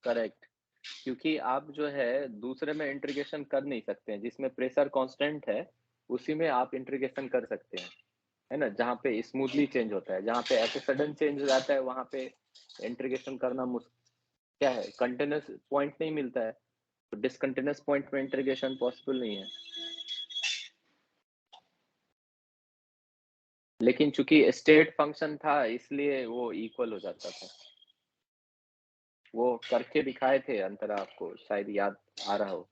Correct, क्योंकि आप जो है दूसरे में इंटीग्रेशन कर नहीं सकते हैं, जिसमें प्रेशर कांस्टेंट है, उसी में आप इंटीग्रेशन कर सकते हैं, है ना? जहाँ पे स्मूथली चेंज होता है, जहाँ पे ऐसे सडन चेंज हो जाता है, वहाँ पे इंटीग्रेशन करना क्या है, कंटीन्यूअस पॉइंट नहीं मिलता है, तो डिसकंटीन्यूअस पॉइंट में इंटीग्रेशन पॉसिबल नहीं है। लेकिन चूंकि स्टेट फंक्शन था, इसलिए वो इक्वल हो जाता था। वो करके दिखाए थे अंतरा, आपको शायद याद आ रहा हो।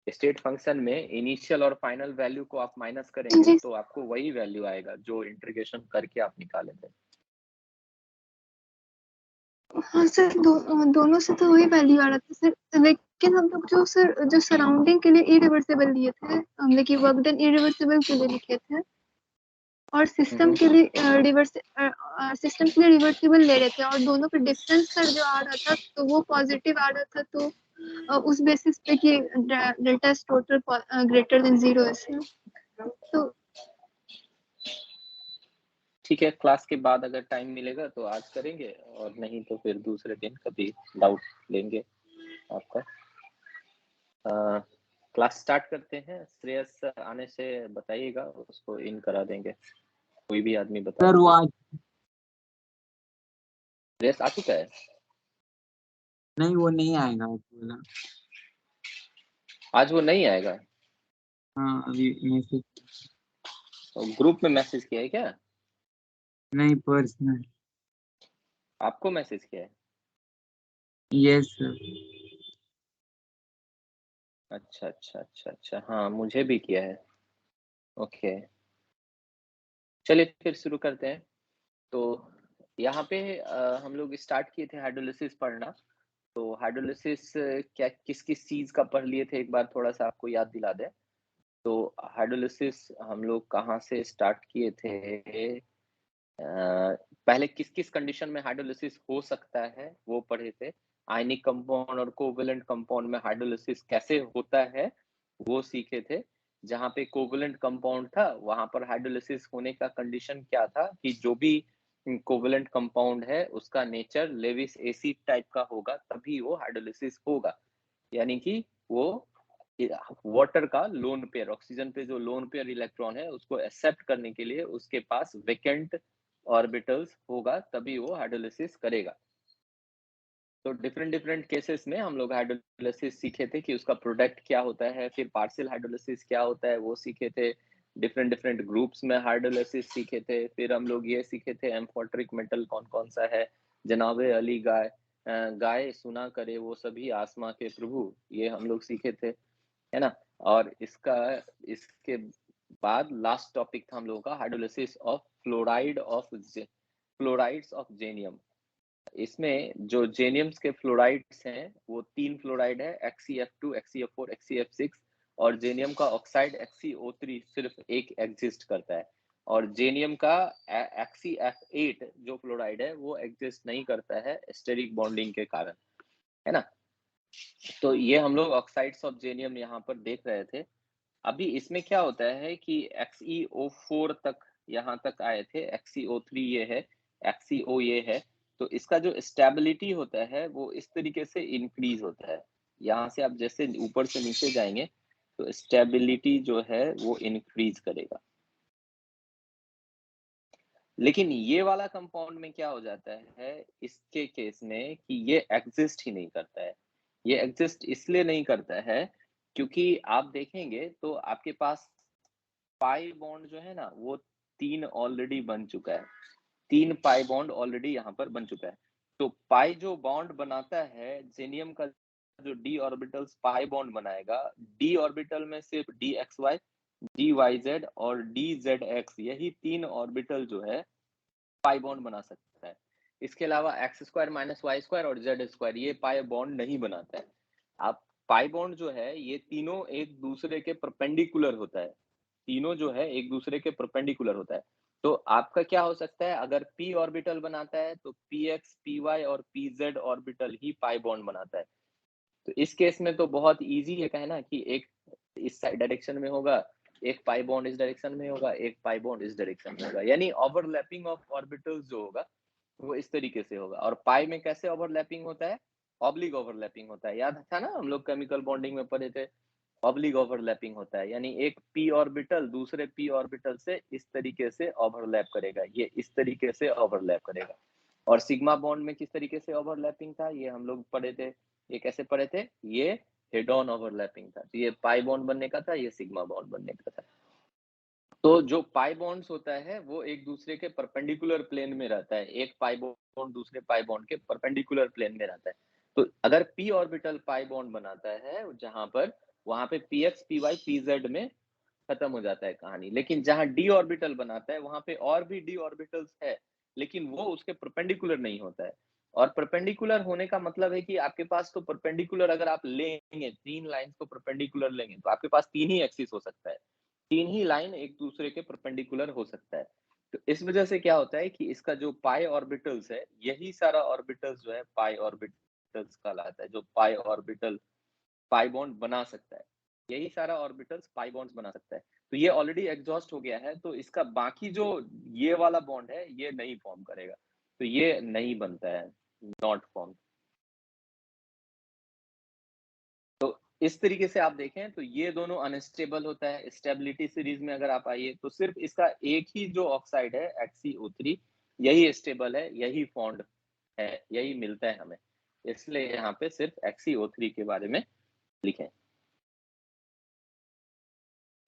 स्टेट फंक्शन में इनिशियल और फाइनल वैल्यू को आप माइनस करेंगे तो आपको वही वैल्यू आएगा जो इंटीग्रेशन करके आप निकाले थे। हाँ सर, दोनों से तो वही वैल्यू आ रहा था सर, लेकिन हम लोग जो सराउंडिंग के लिए इरिवर्सिबल लिए थे, हमने कि वर्क डन इरिवर्सिबल के लिए लिखे थे, और सिस्टम के लिए रिवर्सिबल ले रहे थे, और दोनों पे डिफरेंस सर जो आ रहा था तो वो पॉजिटिव आ रहा था, तो उस बेसिस पे कि delta is total greater than 0 है सर। तो ठीक है, क्लास के बाद अगर टाइम मिलेगा तो आज करेंगे, और नहीं तो फिर दूसरे दिन कभी डाउट लेंगे आपका। क्लास स्टार्ट करते हैं। श्रेयस आने से बताइएगा, उसको इन करा देंगे, कोई भी आदमी बता दीजिए। श्रेयस आ चुका है? नहीं, वो नहीं आएगा बोला। आज वो नहीं आएगा? हाँ, अभी मैसेज ग्रुप में मैसेज किया है क्या? नहीं, पर्सनल। आपको मैसेज किया है? Yes sir. अच्छा अच्छा अच्छा अच्छा, हाँ मुझे भी किया है। ओके, चलिए फिर शुरू करते हैं। तो यहाँ पे हम लोग स्टार्ट किए थे हाइड्रोलिसिस पढ़ना। तो हाइड्रोलिसिस क्या किस किस चीज का पढ़ लिए थे, एक बार थोड़ा सा आपको याद दिला दें। तो हाइड्रोलिसिस हम लोग कहाँ से स्टार्ट किए थे, पहले किस किस कंडीशन में हाइड्रोलिसिस हो सकता है वो पढ़े थे। आयनिक कंपाउंड और कोवेलेंट कंपाउंड में हाइड्रोलिसिस कैसे होता है वो सीखे थे। जहाँ पे कोवेलेंट कंपाउंड था वहां पर हाइड्रोलिसिस होने का कंडीशन क्या था कि जो भी कोवेलेंट कंपाउंड है उसका नेचर लेविस एसिड टाइप का होगा, तभी वो हाइड्रोलिसिस होगा। यानी कि वो वाटर का लोन पेयर, ऑक्सीजन पे जो लोन पेयर इलेक्ट्रॉन है उसको एक्सेप्ट करने के लिए उसके पास वेकेंट ऑर्बिटल्स होगा, तभी वो हाइड्रोलिसिस करेगा। तो डिफरेंट डिफरेंट केसेस में हम लोग हाइड्रोलिसिस सीखे थे कि उसका प्रोडक्ट क्या होता है, फिर पार्शियल हाइड्रोलिसिस क्या होता है वो सीखे थे। डिफरेंट डिफरेंट ग्रुप्स में हाइड्रोलिसिस सीखे थे। फिर हम लोग ये सीखे थे एम्फोटरिक मेटल कौन कौन सा है, जनाबे अली गाय, गाय सुना करे वो सभी आसमां के प्रभु, ये हम लोग सीखे थे, है ना। और इसके बाद लास्ट टॉपिक था हम लोगों का हाइड्रोलिसिस ऑफ फ्लोराइड्स ऑफ जेनियम। इसमें जो जेनियम्स के फ्लोराइड्स हैं वो 3 फ्लोराइड है, XeF2, XeF4, XeF6, और जेनियम का ऑक्साइड XeO3 सिर्फ एक एग्जिस्ट करता है। और जेनियम का XeF8 जो फ्लोराइड है वो एग्जिस्ट नहीं करता है स्टेरिक बॉन्डिंग के कारण, है ना। तो ये हम लोग ऑक्साइड्स ऑफ जेनियम यहाँ पर देख रहे थे। अभी इसमें क्या होता है कि XeO4 तक यहाँ तक आए थे, XeO3 ये है, XeO ये है। तो इसका जो स्टेबिलिटी होता है वो इस तरीके से इंक्रीज होता है। यहाँ से आप जैसे ऊपर से नीचे जाएंगे तो स्टेबिलिटी जो है वो इंक्रीज करेगा। लेकिन ये वाला कंपाउंड में क्या हो जाता है इसके केस में कि ये एग्जिस्ट ही नहीं करता है। ये एग्जिस्ट इसलिए नहीं करता है क्योंकि आप देखेंगे तो आपके पास पाई बॉन्ड जो है ना वो 3 ऑलरेडी बन चुका है। 3 पाई बॉन्ड ऑलरेडी यहाँ पर बन चुका है। तो पाई जो बॉन्ड बनाता है जेनियम का, जो डी ऑर्बिटल्स पाई बॉन्ड बनाएगा, डी ऑर्बिटल में सिर्फ DXY, DYZ और DZX, यही 3 ऑर्बिटल जो है पाई बॉन्ड बना सकता है। इसके अलावा x² - y² और z² ये पाई बॉन्ड नहीं बनाता है। आप पाई बॉन्ड जो है ये तीनों एक दूसरे के परपेंडिकुलर होता है, तीनों जो है एक दूसरे के परपेंडिकुलर होता है। तो आपका क्या हो सकता है, अगर p ऑर्बिटल बनाता है तो px, py और pz ऑर्बिटल ही पाई बॉन्ड बनाता है। तो इस केस में तो बहुत इजी है कहना कि एक इस डायरेक्शन में होगा, एक पाई बॉन्ड इस डायरेक्शन में होगा, एक पाई बॉन्ड इस डायरेक्शन में होगा, यानी ओवरलैपिंग ऑफ ऑर्बिटल्स जो होगा वो इस तरीके से होगा। और पाई में कैसे ओवरलैपिंग होता है, ऑब्लिक ओवरलैपिंग होता है। याद था ना हम लोग केमिकल बॉन्डिंग में पढ़े थे, ऑब्लिक ओवरलैपिंग होता है, यानी एक p ऑर्बिटल दूसरे p ऑर्बिटल से इस तरीके से ओवरलैप करेगा, ये इस तरीके से ओवरलैप करेगा। और सिग्मा बॉन्ड में किस तरीके से ओवरलैपिंग था, ये हम लोग पढ़े थे, ये कैसे पढ़े थे, ये हेड ऑन ओवरलैपिंग था। तो ये पाई बॉन्ड बनने का था, ये सिग्मा बॉन्ड बनने का था। तो जो पाई बॉन्ड्स होता है वो एक दूसरे के परपेंडिकुलर प्लेन में रहता है, एक पाई बॉन्ड दूसरे पाई बॉन्ड के परपेंडिकुलर प्लेन में रहता है। तो अगर p ऑर्बिटल पाई बॉन्ड बनाता है जहां पर, वहां पे px py pz में खत्म हो जाता है कहानी। लेकिन जहां d ऑर्बिटल बनाता है वहां पे और भी d ऑर्बिटल्स है, लेकिन वो उसके परपेंडिकुलर नहीं होता है। और परपेंडिकुलर होने का मतलब है कि आपके पास तो परपेंडिकुलर अगर आप लेंगे, तीन लाइंस को परपेंडिकुलर लेंगे तो आपके पास तीन ही एक्सिस हो सकता है, तीन ही लाइन एक दूसरे के परपेंडिकुलर हो सकता है। तो इस वजह से क्या होता है कि इसका जो पाई ऑर्बिटल्स है, यही सारा ऑर्बिटल्स जो है पाई ऑर्बिटल्स कहलाता है, जो पाई ऑर्बिटल पाई बॉन्ड बना सकता है, यही सारा ऑर्बिटल्स पाई बॉन्ड्स बना सकता है। तो ये ऑलरेडी एग्जॉस्ट हो गया है, तो इसका बाकी जो ये वाला बॉन्ड है ये नहीं फॉर्म करेगा, तो ये नहीं बनता है, नॉट फॉर्म। इस तरीके से आप देखें तो ये दोनों अनस्टेबल होता है। स्टेबिलिटी सीरीज में अगर आप आइए तो सिर्फ इसका एक ही जो ऑक्साइड है HCO3 यही स्टेबल है, यही फॉन्ड है, यही मिलता है हमें, इसलिए यहाँ पे सिर्फ HCO3 के बारे में लिखें,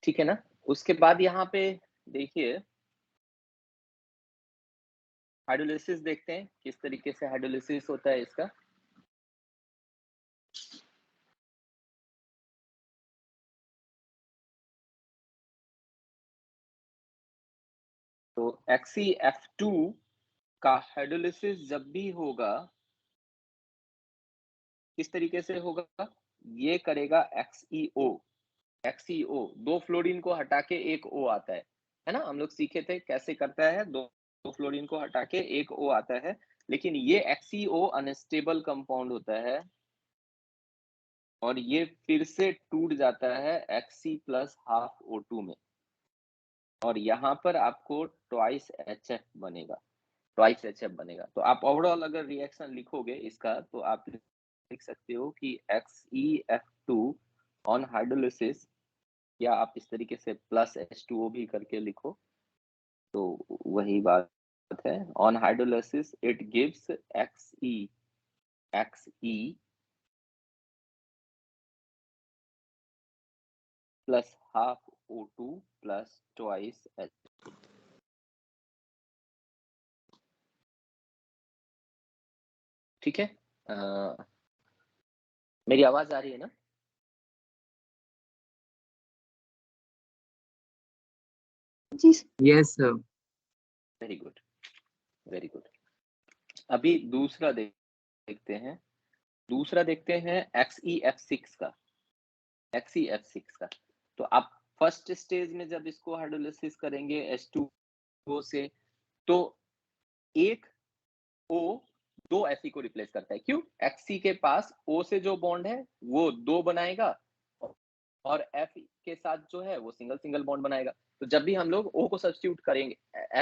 ठीक है ना। उसके बाद यहाँ पे देखिए हाइड्रोलिसिस देखते हैं, किस तरीके से हाइड्रोलिसिस होता है इसका। तो XeF2 का हाइड्रोलिसिस जब भी होगा किस तरीके से होगा, ये करेगा XeO, दो फ्लोरीन को हटा के एक O आता है ना, हम लोग सीखे थे कैसे करता है, दो फ्लोरीन को हटा के एक O आता है। लेकिन ये XeO अनस्टेबल कंपाउंड होता है और ये फिर से टूट जाता है Xe प्लस हाफ O2 में, और यहाँ पर आपको ट्वाइस HF बनेगा, ट्वाइस HF बनेगा। तो आप ओवरऑल अगर रिएक्शन लिखोगे इसका तो आप लिख सकते हो कि XeF2 ऑन हाइड्रोलिसिस, या आप इस तरीके से प्लस H2O भी करके लिखो तो वही बात है। On hydrolysis it gives Xe plus half O2 plus twice H। ठीक है, मेरी आवाज आ रही है ना? जी yes sir. Very good, very good. अभी दूसरा देखते हैं, दूसरा देखते हैं XeF6 का, XeF6 का। तो आप फर्स्ट स्टेज में जब इसको हाइड्रोलिसिस करेंगे H2O से, तो एक O दो Fe को रिप्लेस करता है। क्यों? Xe के पास O से जो बॉन्ड है वो दो बनाएगा और F के साथ जो है वो सिंगल सिंगल बॉन्ड बनाएगा। तो जब भी हम लोग O को सब्स्टिट्यूट करेंगे,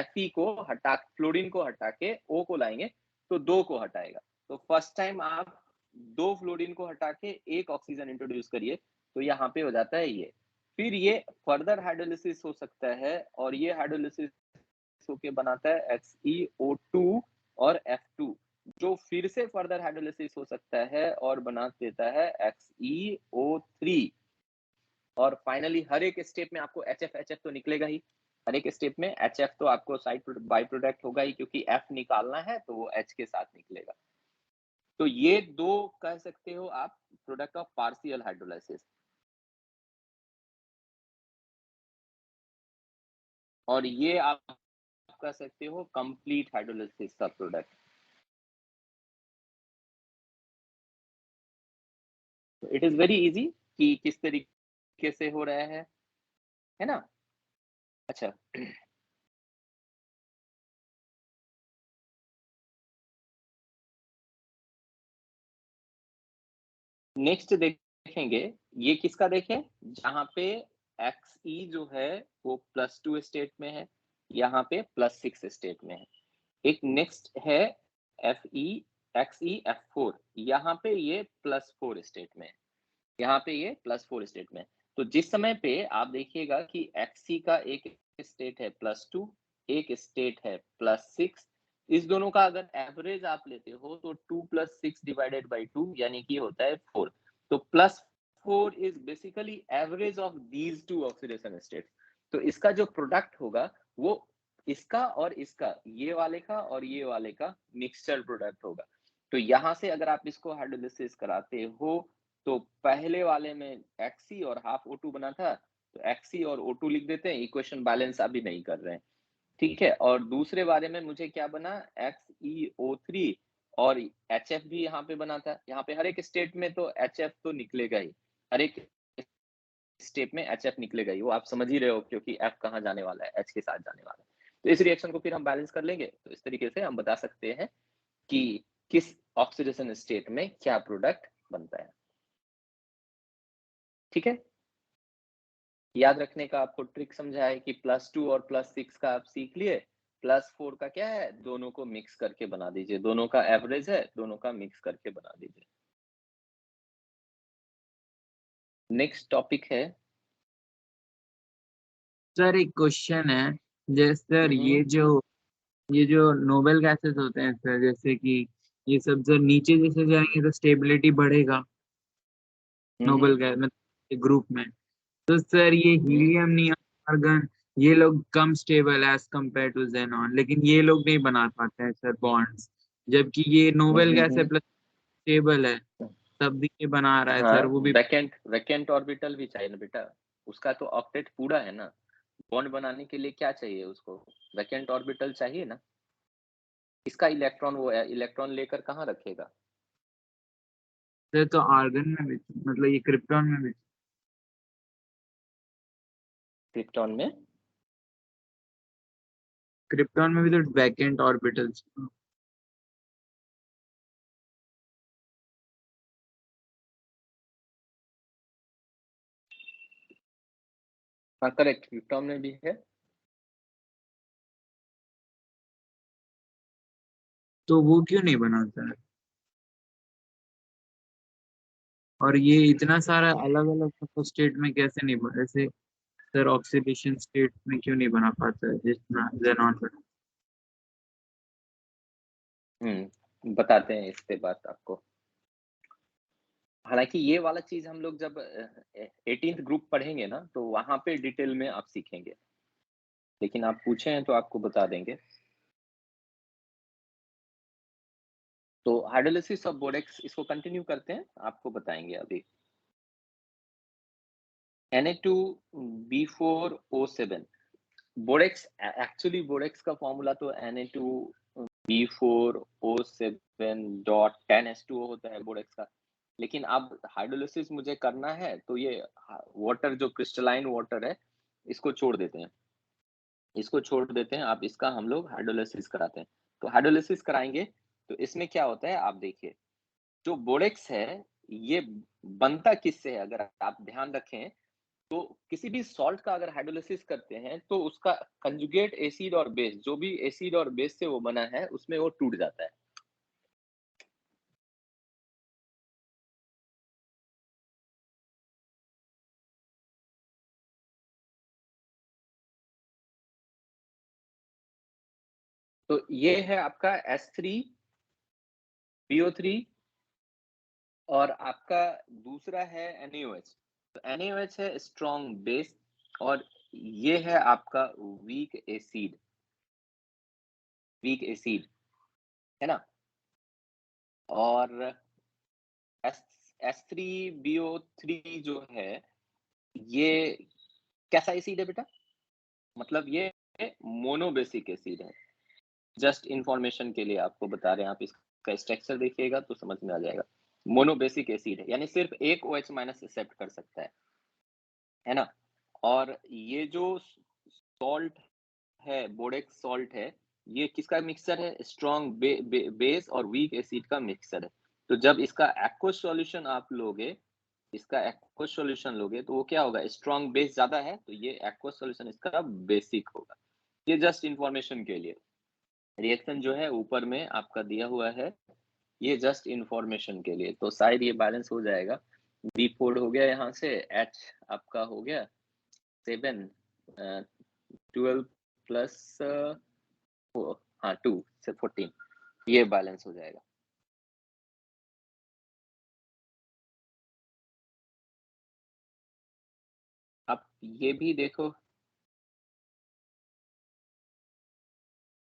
Fe को हटा, फ्लोरीन को हटा के O को लाएंगे तो दो को हटाएगा। तो फर्स्ट टाइम आप दो फ्लोरीन को हटा के एक ऑक्सीजन इंट्रोड्यूस करिए तो यहाँ पे हो जाता है ये। फिर ये फर्दर हाइड्रोलिसिस हो सकता है और ये हाइड्रोलिसिस होके बनाता है XeO2 और F2, जो फिर से फर्दर हाइड्रोलिसिस हो सकता है और बना देता है XeO3। और फाइनली हर एक स्टेप में आपको HF तो निकलेगा ही, हर एक स्टेप में HF तो आपको साइड बाई प्रोडक्ट होगा ही, क्योंकि F निकालना है तो वो H के साथ निकलेगा। तो ये दो कह सकते हो आप प्रोडक्ट ऑफ पार्शियल हाइड्रोलाइसिस, और ये आप कह सकते हो कंप्लीट हाइड्रोलाइसिस का प्रोडक्ट। तो इट इज वेरी इजी कि किस तरीके से हो रहा है ना। अच्छा, नेक्स्ट देखेंगे, ये किसका देखें, जहां पे Xe जो है वो +2 स्टेट में है, यहाँ पे +6 स्टेट में है। एक नेक्स्ट है Fe XeF4 यहाँ पे ये +4 स्टेट में है, यहाँ पे ये +4 स्टेट में है। तो जिस समय पे आप देखिएगा कि Xe का एक स्टेट है +2, एक स्टेट है +6, इस दोनों का अगर एवरेज आप लेते हो तो 2 + 6 डिवाइडेड बाय 2 यानी कि होता है 4। तो +4 is basically average of these two oxidation states. तो इसका जो प्रोडक्ट होगा वो इसका और इसका, ये वाले का और ये वाले का मिक्सचर प्रोडक्ट होगा। तो यहाँ से अगर आप इसको हाइड्रोलिसिस कराते हो तो पहले वाले में Xe और हाफ O2 बना था, तो Xe और O2 लिख देते हैं, इक्वेशन बैलेंस अभी नहीं कर रहे हैं, ठीक है। और दूसरे वाले में मुझे क्या बना, XeO3 और HF भी यहाँ पे बना था। यहाँ पे हर एक स्टेट में तो HF तो निकलेगा ही, हर एक स्टेप में HF निकलेगा ही, वो आप समझ ही रहे हो, क्योंकि F कहाँ जाने वाला है, H के साथ जाने वाला है। तो इस रिएक्शन को फिर हम बैलेंस कर लेंगे। तो इस तरीके से हम बता सकते हैं कि किस ऑक्सीडेशन स्टेट में क्या प्रोडक्ट बनता है, ठीक है। याद रखने का आपको ट्रिक समझा है कि +2 और +6 का आप सीख लिए, +4 का क्या है, दोनों को मिक्स करके बना दीजिए, दोनों का एवरेज है, दोनों का मिक्स करके बना दीजिए। नेक्स्ट टॉपिक है सर एक क्वेश्चन है, जैसे सर ये जो नोबेल गैसेस होते हैं सर, जैसे कि ये सब सर नीचे जैसे जाएंगे तो स्टेबिलिटी बढ़ेगा नोबेल गैस में ग्रुप में, तो सर ये हीलियम नियॉन आर्गन ये लोग कम stable as compare to xenon, लेकिन ये लोग नहीं बना पाते हैं सर बॉन्ड्स, जबकि ये नोबेल गैस है प्लस स्टेबल है, तब भी ये बना रहा है हाँ, सर वो भी। वैकेंट ऑर्बिटल भी चाहिए ना बेटा, उसका तो ऑक्टेट पूरा है ना। बॉन्ड बनाने के लिए क्या चाहिए उसको, वैकेंट ऑर्बिटल चाहिए ना। इसका इलेक्ट्रॉन वो है, इलेक्ट्रॉन लेकर कहाँ रखेगा, सर तो आर्गन में भी, मतलब ये क्रिप्टॉन में भी। क्रिप्टॉन में। क्रिप्टॉन में भी तो वैकेंट ऑर्बिटल्स। हाँ करेक्ट, क्रिप्टॉन में भी है। तो वो क्यों नहीं बनाता है, और ये इतना सारा अलग अलग स्टेट में कैसे नहीं बना, ऐसे सर ऑक्सीडेशन स्टेट में क्यों नहीं बना पाता है जितना जेनॉन बना। बताते हैं इस पे बात आपको। हालांकि ये वाला चीज हम लोग जब 18th ग्रुप पढ़ेंगे ना, तो वहां पे डिटेल में आप सीखेंगे, लेकिन आप पूछे हैं तो आपको बता देंगे। तो हाइड्रोलिसिस ऑफ बोरेक्स, इसको कंटिन्यू करते हैं, आपको बताएंगे अभी। Na2B4O7 बोरेक्स, एक्चुअली बोरेक्स का फॉर्मूला तो Na2B4O7.10H2O होता है बोरेक्स का, लेकिन अब हाइड्रोलिसिस मुझे करना है तो ये वाटर जो क्रिस्टलाइन वाटर है इसको छोड़ देते हैं, इसको छोड़ देते हैं, आप इसका हम लोग हाइड्रोलिसिस कराते हैं। तो हाइड्रोलिसिस कराएंगे तो इसमें क्या होता है आप देखिए, जो बोरेक्स है ये बनता किससे है, अगर आप ध्यान रखें तो किसी भी सॉल्ट का अगर हाइड्रोलिसिस करते हैं तो उसका कंजुगेट एसिड और बेस, जो भी एसिड और बेस से वो बना है उसमें वो टूट जाता है। तो ये है आपका S3BO3 और आपका दूसरा है NaOH। तो NaOH है स्ट्रॉन्ग बेस और ये है आपका वीक एसिड है ना। और S3BO3 जो है ये कैसा एसिड है बेटा, मतलब ये मोनोबेसिक एसिड है। जस्ट इंफॉर्मेशन के लिए आपको बता रहे हैं, आप इसका स्ट्रक्चर देखिएगा तो समझ में आ जाएगा। मोनोबेसिक एसिड है यानी सिर्फ एक OH माइनस एक्सेप्ट कर सकता है ना। और ये जो सॉल्ट है, बोरेक्स सॉल्ट है, ये किसका मिक्सचर है, स्ट्रॉन्ग बेस और वीक एसिड का मिक्सचर है। तो जब इसका एक्वस सॉल्यूशन आप लोगे, इसका एक्वस सॉल्यूशन लोगे तो वो क्या होगा, स्ट्रॉन्ग बेस ज्यादा है तो ये एक्वस सॉल्यूशन इसका बेसिक होगा। ये जस्ट इंफॉर्मेशन के लिए। रिएक्शन जो है ऊपर में आपका दिया हुआ है, ये जस्ट इंफॉर्मेशन के लिए, तो शायद ये बैलेंस हो जाएगा। B4 हो गया यहाँ से, H आपका हो गया 7, 12 प्लस 2 से 14, ये बैलेंस हो जाएगा। अब ये भी देखो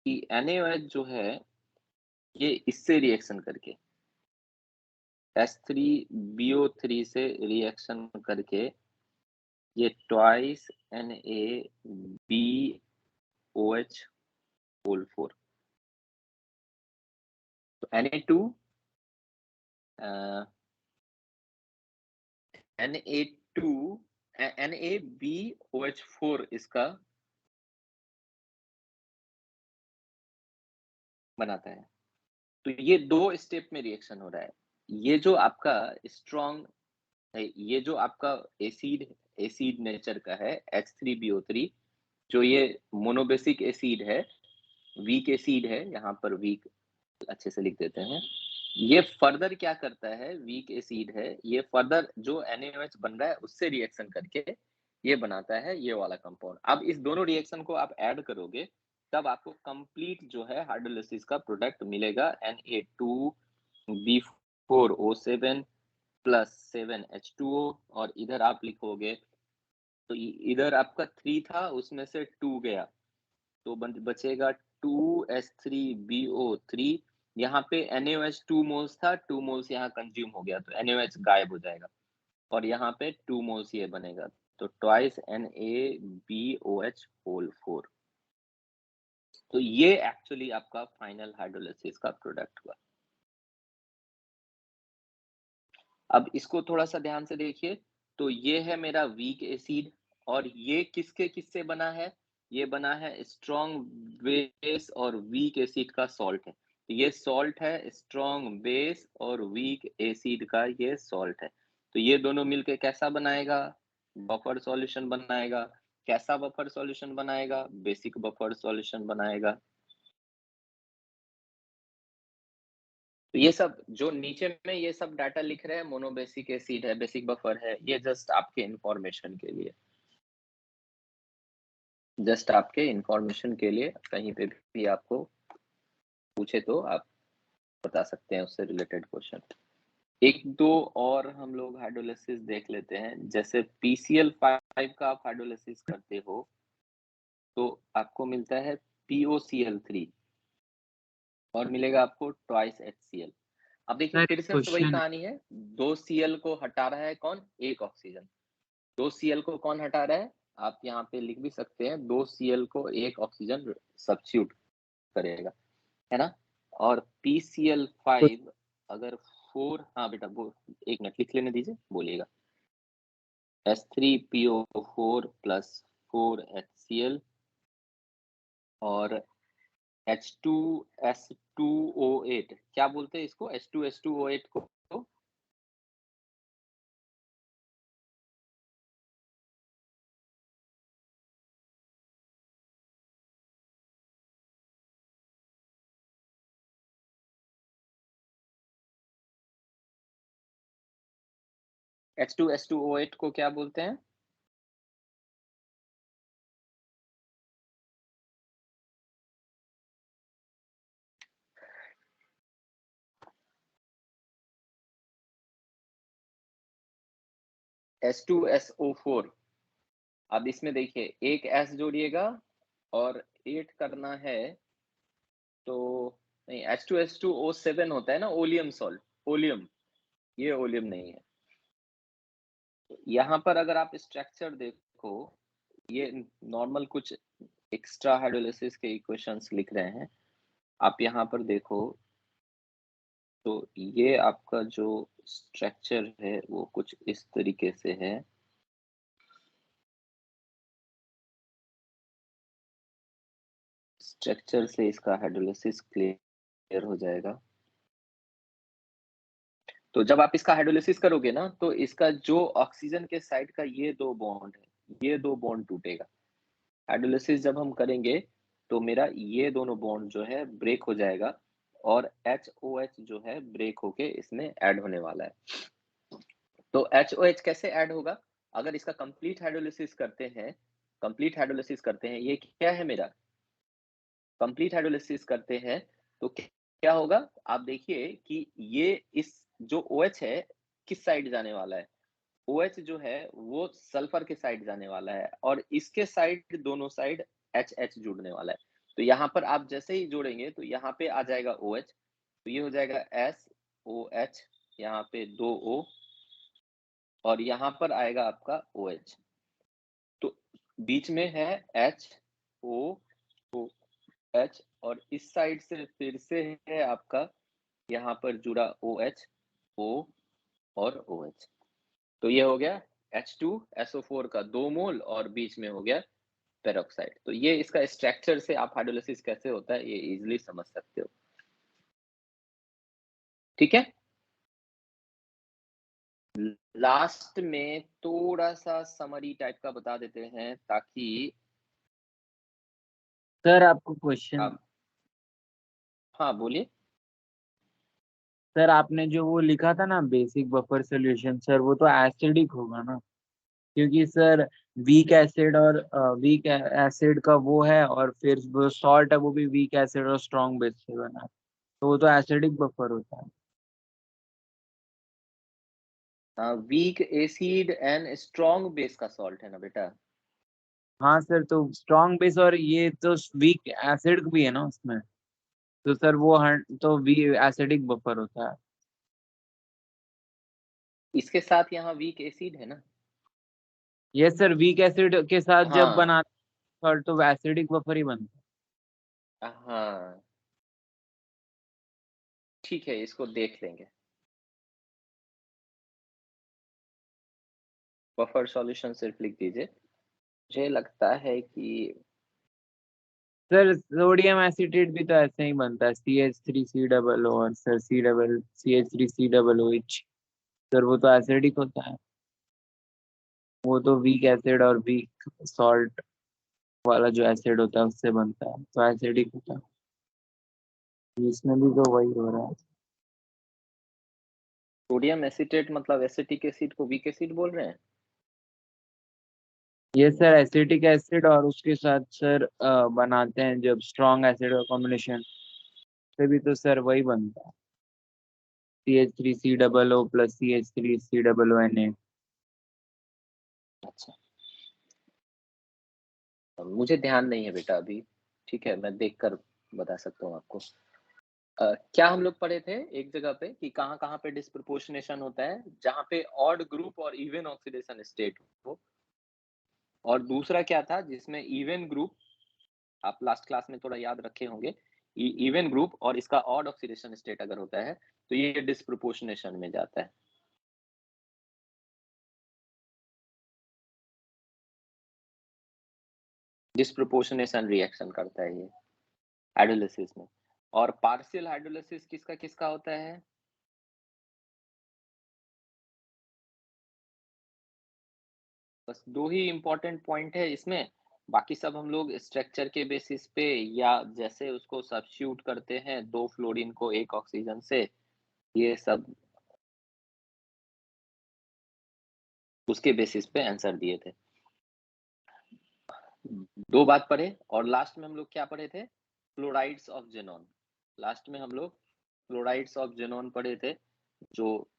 कि NaOH जो है ये इससे रिएक्शन करके H3BO3 से रिएक्शन करके ये ट्वाइस NaBOH होल 4, तो Na2 NaBOH4 इसका बनाता है। तो ये 2 स्टेप में रिएक्शन हो रहा है। ये जो आपका स्ट्रॉन्ग है, ये जो आपका एसिड नेचर का है H3BO3, जो ये मोनोबेसिक एसिड है, वीक एसिड है, यहाँ पर वीक अच्छे से लिख देते हैं। ये फर्दर क्या करता है, वीक एसिड है, ये फर्दर जो NaOH बन रहा है उससे रिएक्शन करके ये बनाता है ये वाला कंपाउंड। अब इस दोनों रिएक्शन को आप ऐड करोगे तब आपको कंप्लीट जो है हाइड्रोलिसिस का प्रोडक्ट मिलेगा Na2B4O7 प्लस 7H2O, और इधर आप लिखोगे तो इधर आपका 3 था, उसमें से 2 गया तो बचेगा 2H3BO3। यहाँ पे NaOH 2 मोल्स था, 2 मोल्स यहाँ कंज्यूम हो गया तो NaOH गायब हो जाएगा और यहाँ पे 2 मोल्स ये बनेगा, तो ट्वाइस NaBOH होल 4। तो ये एक्चुअली आपका फाइनल हाइड्रोलिसिस का प्रोडक्ट हुआ। अब इसको थोड़ा सा ध्यान से देखिए, तो ये है मेरा वीक एसिड और ये किससे बना है, ये बना है स्ट्रॉन्ग बेस और वीक एसिड का सॉल्ट है। तो ये सॉल्ट है, स्ट्रॉन्ग बेस और वीक एसिड का ये सॉल्ट है। तो ये दोनों मिलके कैसा बनाएगा, बफर सॉल्यूशन बनाएगा। कैसा बफर सॉल्यूशन बनाएगा, बेसिक बफर सॉल्यूशन बनाएगा। तो ये सब जो नीचे में ये सब डाटा लिख रहे हैं, मोनोबेसिक एसिड है, बेसिक बफर है, ये जस्ट आपके इंफॉर्मेशन के लिए, जस्ट आपके इंफॉर्मेशन के लिए। कहीं पे भी आपको पूछे तो आप बता सकते हैं उससे रिलेटेड क्वेश्चन। एक दो और हम लोग हाइड्रोलिसिस देख लेते हैं। जैसे PCl5 का आप हाइड्रोलिसिस करते हो तो आपको मिलता है POCl3 और मिलेगा आपको ट्वाइस HCl। अब देखिए फिर से वही कहानी है, 2 Cl को हटा रहा है कौन, एक ऑक्सीजन। 2 Cl को कौन हटा रहा है, आप यहाँ पे लिख भी सकते हैं, 2 Cl को एक ऑक्सीजन सब्स्टिट्यूट करेगा, है ना। और PCl5 अगर 4, हाँ बेटा वो 1 मिनट लिख लेने दीजिए, बोलिएगा। H3PO4 प्लस 4HCl और H2S2O8, क्या बोलते हैं इसको, H2S2O8 को H2S2O8 को क्या बोलते हैं, H2SO4। अब इसमें देखिए एक S जोड़िएगा और 8 करना है तो नहीं, H2S2O7 होता है ना, ओलियम सॉल्ट, ओलियम, ये ओलियम नहीं है। यहाँ पर अगर आप स्ट्रक्चर देखो, ये नॉर्मल कुछ एक्स्ट्रा हाइड्रोलिसिस के इक्वेशंस लिख रहे हैं, आप यहाँ पर देखो तो ये आपका जो स्ट्रक्चर है वो कुछ इस तरीके से है। स्ट्रक्चर से इसका हाइड्रोलिसिस क्लियर हो जाएगा। तो जब आप इसका हाइड्रोलिसिस करोगे ना तो इसका जो ऑक्सीजन के साइड का ये 2 बॉन्ड है, ये 2 बॉन्ड टूटेगा। हाइड्रोलिसिस जब हम करेंगे तो मेरा ये दोनों बॉन्ड जो है ब्रेक हो जाएगा और HOH जो है ब्रेक होके इसमें ऐड होने वाला है। तो HOH कैसे ऐड होगा? अगर इसका कंप्लीट हाइड्रोलिसिस करते हैं, ये क्या है मेरा? कंप्लीट हाइड्रोलिसिस करते हैं तो क्या होगा? आप देखिए कि ये इस जो OH है किस साइड जाने वाला है? OH जो है वो सल्फर के साइड जाने वाला है और इसके साइड दोनों साइड HH जुड़ने वाला है। तो यहाँ पर आप जैसे ही जोड़ेंगे तो यहाँ पे आ जाएगा OH, तो ये हो जाएगा SOH, यहाँ पे 2 O और यहाँ पर आएगा आपका OH। तो बीच में है HOOH और इस साइड से फिर से है आपका यहाँ पर जुड़ा OH, O और OH। तो ये हो गया H2SO4 का 2 मोल और बीच में हो गया पेरोक्साइड। तो ये इसका स्ट्रक्चर से आप हाइड्रोलिसिस कैसे होता है ये इजीली समझ सकते हो। ठीक है? लास्ट में थोड़ा सा समरी टाइप का बता देते हैं ताकि सर आपको क्वेश्चन। आप हाँ बोलिए। सर आपने जो वो लिखा था ना बेसिक बफर सॉल्यूशन, सर वो तो एसिडिक होगा ना, क्योंकि सर वीक एसिड और वीक एसिड का वो है और फिर वो सॉल्ट है वो भी वीक एसिड और स्ट्रॉन्ग बेस से बना है, तो वो तो एसिडिक बफर होता है। Weak acid and strong base का सॉल्ट है ना बेटा। हाँ सर, तो स्ट्रॉन्ग बेस और ये तो वीक एसिड भी है ना उसमें, तो सर वो तो वी एसिडिक बफर होता है। इसके साथ यहाँ वीक एसिड है ना। ये सर वीक एसिड के साथ जब हाँ बनाते हैं सर तो एसिडिक बफर ही बनता है। हाँ ठीक है, इसको देख लेंगे। बफर सॉल्यूशन सिर्फ लिख दीजिए। मुझे लगता है कि सर सोडियम एसिटेट भी तो ऐसे ही बनता है, CH3COO और सर CH3COOH, सर वो तो एसिडिक होता है, वो तो वीक एसिड और वीक सॉल्ट वाला जो एसिड होता है उससे बनता है, तो एसिडिक होता है। इसमें भी तो वही हो रहा है। सोडियम एसिटेट मतलब एसिटिक एसिड को वीक एसिड बोल रहे हैं। ये सर एसिटिक एसिड और उसके साथ सर बनाते हैं जब स्ट्रॉन्ग एसिड का कॉम्बिनेशन, से भी तो सर वही बनता है, CH3COO प्लस CH3COONA। अच्छा, मुझे ध्यान नहीं है बेटा अभी। ठीक है, मैं देखकर बता सकता हूँ आपको। क्या हम लोग पढ़े थे एक जगह पे कि कहाँ-कहाँ पे डिस्प्रोपोर्शनेशन होता है, जहाँ पे ऑड ग्रुप और इवन ऑक्सीडेशन स्टेट हो। और दूसरा क्या था जिसमें इवन ग्रुप, आप लास्ट क्लास में थोड़ा याद रखे होंगे, इवन ग्रुप और इसका ऑड ऑक्सीडेशन स्टेट अगर होता है तो ये डिस्प्रोपोर्शनेशन में जाता है। डिस्प्रोपोर्शनेशन रिएक्शन करता है ये हाइड्रोलिसिस में। और पार्शियल हाइड्रोलिसिस किसका किसका होता है? बस 2 ही इम्पोर्टेंट पॉइंट है इसमें, बाकी सब हम लोग स्ट्रक्चर के बेसिस पे या जैसे उसको सब्स्टिट्यूट करते हैं 2 फ्लोरीन को 1 ऑक्सीजन से, ये सब उसके बेसिस पे आंसर दिए थे। 2 बात पढ़े और लास्ट में हम लोग क्या पढ़े थे? Fluorides of xenon. लास्ट में हम लोग फ्लोराइड्स ऑफ ज़ेनॉन पढ़े थे, जो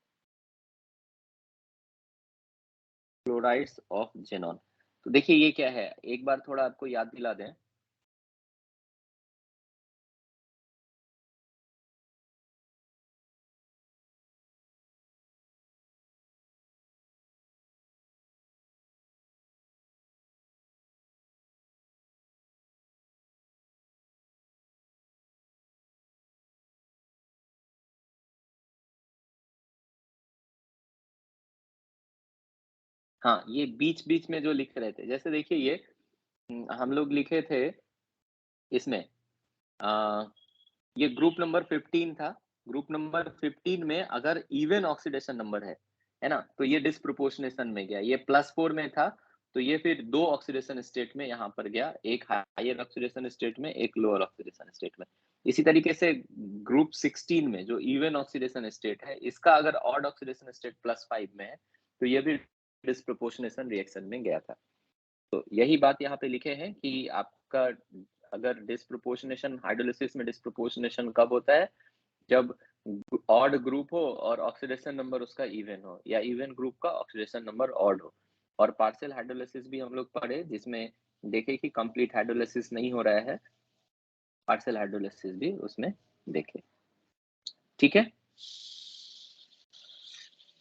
फ्लोराइड्स ऑफ ज़ेनॉन। तो देखिए ये क्या है, एक बार थोड़ा आपको याद दिला दें। हाँ, ये बीच-बीच में जो लिख रहे थे, जैसे देखिए ये हम लोग लिखे थे इसमें ये ग्रुप नंबर 15 था। ग्रुप नंबर 15 में अगर इवन ऑक्सीडेशन नंबर है ना? तो ये डिस्प्रोपोर्शनेशन में गया। ये +4 में था, तो ये फिर 2 ऑक्सीडेशन स्टेट में यहाँ पर गया, एक हायर ऑक्सीडेशन स्टेट में, एक लोअर ऑक्सीडेशन स्टेट में। इसी तरीके से ग्रुप 16 में जो इवन ऑक्सीडेशन स्टेट है, इसका अगर ऑड ऑक्सीडेशन स्टेट +5 में है, तो ये भी डिस्प्रोपोर्शनेशन रिएक्शन में गया था। तो यही बात यहाँ पे लिखे हैं कि आपका अगर डिस्प्रोपोर्शनेशन हाइड्रोलिसिस में डिस्प्रोपोर्शनेशन कब होता है, जब ऑड ग्रुप हो और ऑक्सीडेशन नंबर उसका इवन हो, या इवन ग्रुप का ऑक्सीडेशन नंबर ऑड हो। और पार्शियल हाइड्रोलिसिस भी हम लोग पढ़े, जिसमें देखे कि कंप्लीट हाइड्रोलिसिस नहीं हो रहा है, पार्शियल हाइड्रोलिसिस भी उसमें देखे। ठीक है,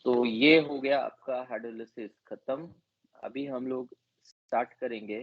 तो ये हो गया आपका हाइड्रोलिसिस खत्म। अभी हम लोग स्टार्ट करेंगे